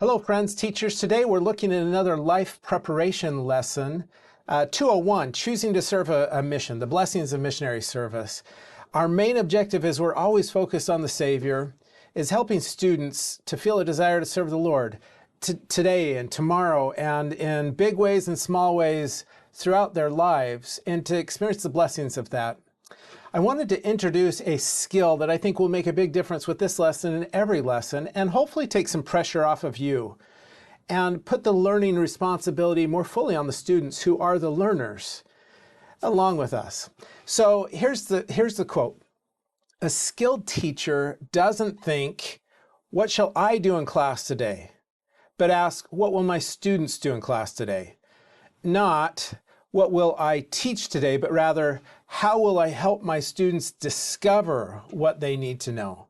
Hello friends, teachers. Today we're looking at another life preparation lesson, 201, Choosing to Serve a Mission, the Blessings of Missionary Service. Our main objective is we're always focused on the Savior, is helping students to feel a desire to serve the Lord today and tomorrow and in big ways and small ways throughout their lives and to experience the blessings of that. I wanted to introduce a skill that I think will make a big difference with this lesson and every lesson, and hopefully take some pressure off of you and put the learning responsibility more fully on the students who are the learners along with us. So here's the quote. A skilled teacher doesn't think, what shall I do in class today? But ask, what will my students do in class today? Not, what will I teach today, but rather, how will I help my students discover what they need to know?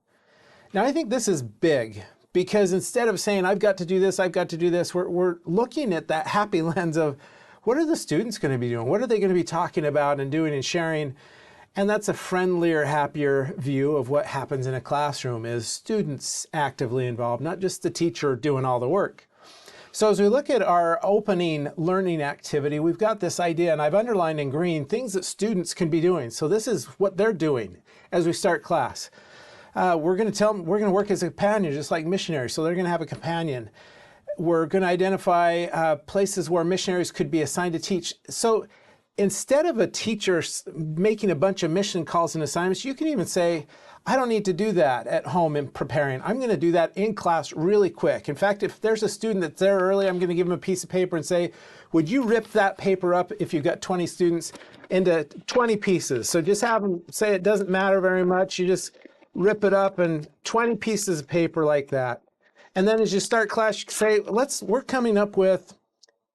Now, I think this is big because instead of saying, I've got to do this, we're looking at that happy lens of what are the students going to be doing? What are they going to be talking about and doing and sharing? And that's a friendlier, happier view of what happens in a classroom is students actively involved, not just the teacher doing all the work. So as we look at our opening learning activity, we've got this idea, and I've underlined in green, things that students can be doing. So this is what they're doing as we start class. We're going to tell them, we're going to work as a companion, just like missionaries. So they're going to have a companion. We're going to identify places where missionaries could be assigned to teach. So instead of a teacher making a bunch of mission calls and assignments, you can even say, I don't need to do that at home in preparing. I'm going to do that in class really quick. In fact, if there's a student that's there early, I'm going to give them a piece of paper and say, would you rip that paper up if you've got 20 students into 20 pieces? So just have them say it doesn't matter very much. You just rip it up in 20 pieces of paper like that. And then as you start class, you say, we're coming up with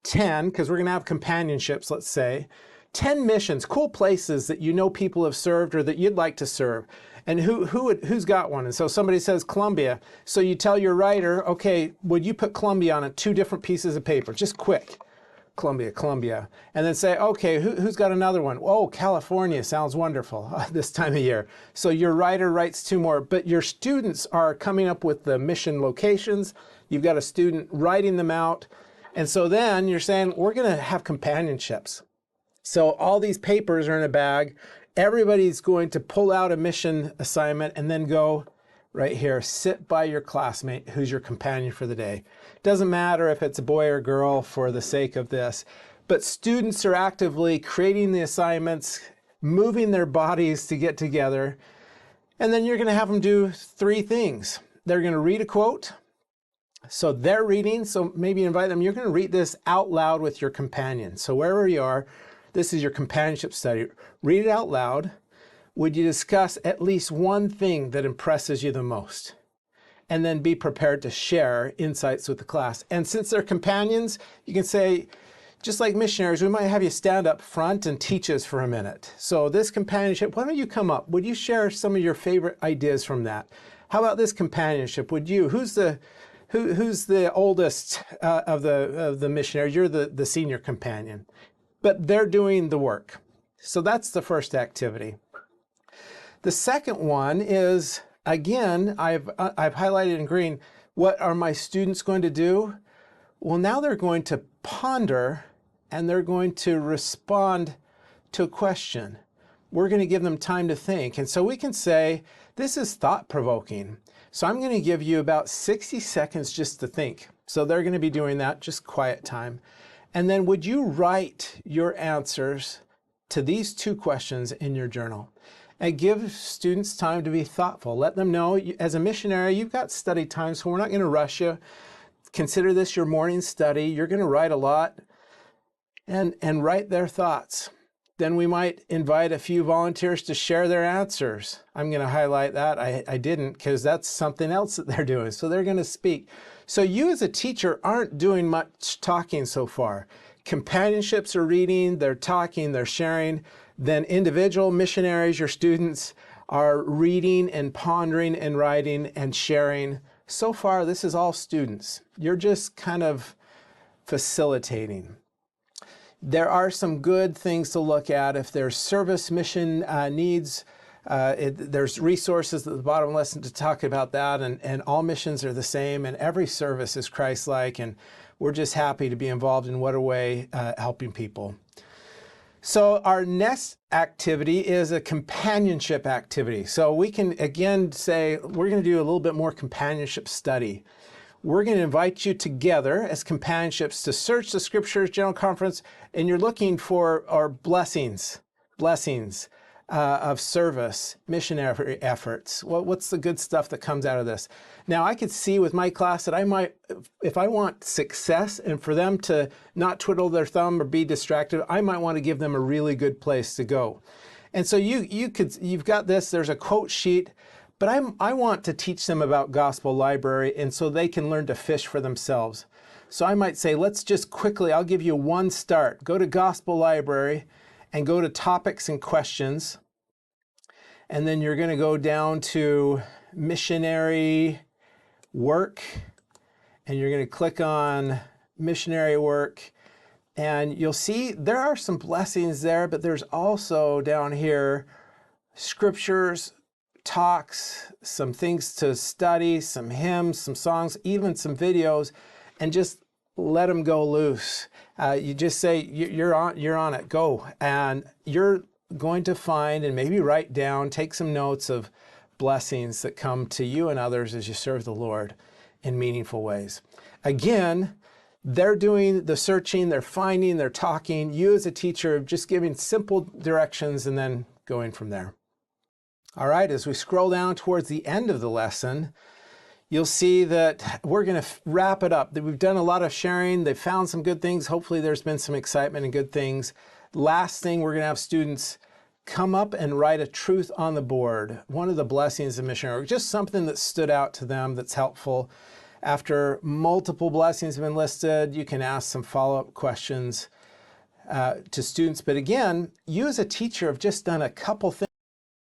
10, because we're going to have companionships, let's say, 10 missions, cool places that you know people have served or that you'd like to serve. And who's got one? And so somebody says Colombia. So you tell your writer, okay, would you put Colombia on 2 different pieces of paper? Just quick. Colombia. And then say, okay, who's got another one? Oh, California sounds wonderful this time of year. So your writer writes 2 more, but your students are coming up with the mission locations. You've got a student writing them out. And so then you're saying, we're going to have companionships. So all these papers are in a bag. Everybody's going to pull out a mission assignment and then go right here, sit by your classmate who's your companion for the day. Doesn't matter if it's a boy or girl for the sake of this, but students are actively creating the assignments, moving their bodies to get together, and then you're going to have them do 3 things. They're going to read a quote. So they're reading, so maybe invite them. You're going to read this out loud with your companion. So wherever you are, this is your companionship study. Read it out loud. Would you discuss at least one thing that impresses you the most? And then be prepared to share insights with the class. And since they're companions, you can say, just like missionaries, we might have you stand up front and teach us for a minute. So this companionship, why don't you come up? Would you share some of your favorite ideas from that? How about this companionship? Would you, who's the oldest of the missionaries? You're the senior companion. But they're doing the work. So that's the first activity. The second one is, again, I've highlighted in green, what are my students going to do? Well, now they're going to ponder and they're going to respond to a question. We're going to give them time to think. And so we can say, this is thought-provoking. So I'm going to give you about 60 seconds just to think. So they're going to be doing that, just quiet time. And then would you write your answers to these 2 questions in your journal? And give students time to be thoughtful. Let them know, as a missionary, you've got study time, so we're not going to rush you. Consider this your morning study. You're going to write a lot and write their thoughts. Then we might invite a few volunteers to share their answers. I'm going to highlight that. I didn't, because that's something else that they're doing. So they're going to speak. So you as a teacher aren't doing much talking so far. Companionships are reading, they're talking, they're sharing. Then individual missionaries, your students, are reading and pondering and writing and sharing. So far, this is all students. You're just kind of facilitating. There are some good things to look at. If there's service mission needs, There's resources at the bottom of the lesson to talk about that, and all missions are the same, and every service is Christ-like, and we're just happy to be involved in whatever way helping people. So our next activity is a companionship activity. So we can again say we're going to do a little bit more companionship study. We're going to invite you together as companionships to search the Scriptures General Conference, and you're looking for our blessings of service, missionary efforts. What's the good stuff that comes out of this? Now, I could see with my class that I might, if I want success and for them to not twiddle their thumb or be distracted, I might want to give them a really good place to go. And so you've got this, there's a quote sheet, but I want to teach them about Gospel Library, and so they can learn to fish for themselves. So I might say, let's just quickly, I'll give you one start. Go to Gospel Library and go to Topics and Questions. And then you're going to go down to Missionary Work, and you're going to click on Missionary Work. And you'll see there are some blessings there, but there's also down here scriptures, talks, some things to study, some hymns, some songs, even some videos, and just let them go loose. You just say, you're on it, go. And you're going to find and maybe write down, take some notes of blessings that come to you and others as you serve the Lord in meaningful ways. Again, they're doing the searching, they're finding, they're talking. You as a teacher, just giving simple directions and then going from there. All right, as we scroll down towards the end of the lesson, you'll see that we're going to wrap it up. We've done a lot of sharing. They've found some good things. Hopefully there's been some excitement and good things. Last thing, we're going to have students come up and write a truth on the board. One of the blessings of missionary work, just something that stood out to them that's helpful. After multiple blessings have been listed, you can ask some follow-up questions to students. But again, you as a teacher have just done a couple things.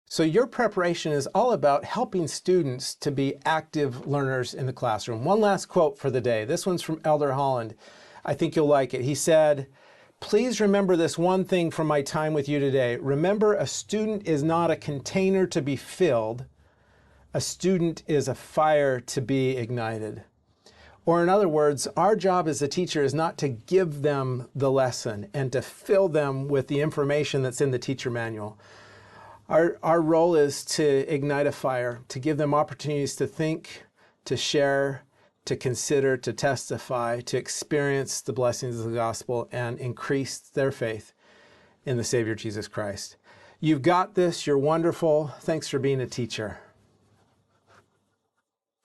So your preparation is all about helping students to be active learners in the classroom. One last quote for the day. This one's from Elder Holland. I think you'll like it. He said, "Please remember this one thing from my time with you today. Remember, a student is not a container to be filled. A student is a fire to be ignited." Or in other words, our job as a teacher is not to give them the lesson and to fill them with the information that's in the teacher manual. Our role is to ignite a fire, to give them opportunities to think, to share, to consider, to testify, to experience the blessings of the gospel and increase their faith in the Savior Jesus Christ. You've got this. You're wonderful. Thanks for being a teacher.